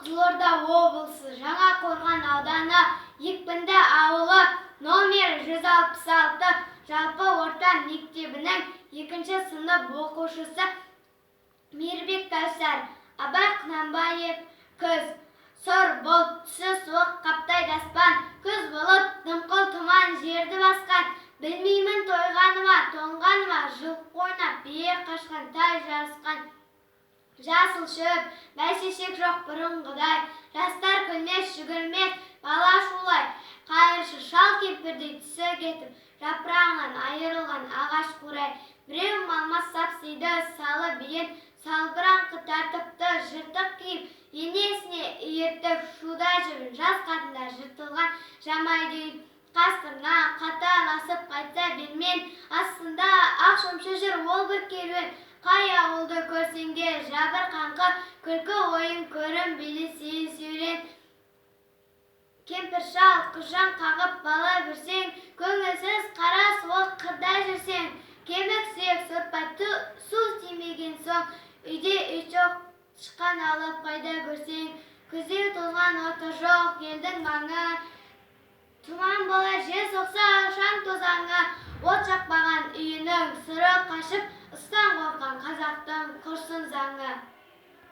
Қызылорда облысы Жаңақорған ауданы Екпінді ауылы номер 166 жалпы орта мектебінің 2-ші сынып оқушысы Мейірбек Кәусар. Абай Құнанбаев. Күз сор бұлтсы суық қаптайды аспан, күз болып дымқыл тұман жерді басқан. Білмеймін тойғаныма, тоңғаныма, жылқы ойнап бие қашқан, тай жарысқан. Жасыл шөп, бәйшешек жоқ бұрынғыдай, жастар күлмес, жүгірмес, бала шулай. Қайыршы шал кемпірдей түсі кетіп, жапырағынан айырылған ағаш қурай. Біреу малмас сапсиды салы биен, салбыраңқы тәртіпті жыртық киіп, енесіне ертіп шуда жүрін. Жас қатындар жыртылған жамайды үйіп, қастырна қатарласып қайтса бермен, астында ақ шөмші жүр ол бір керуен. Қай ауылды көрсеңде жабыр қаңқы, күлкі ойын көрім белесейін сүйрен. Кемпір шал құшан қағып бала бүрсең, көңілсіз қара суық қырда жүрсең. Кемік сүйек сорпа су тимеген соң, үйде үй жоқ шыққан алып қайда көрсең. Күзеу тозған оты жоқ елдің маңы, тұман болар жел соқса шаң тозаңы. От жақпаған үйінің сыры қашып, ыстан қорған қазақтың құрсын заңы.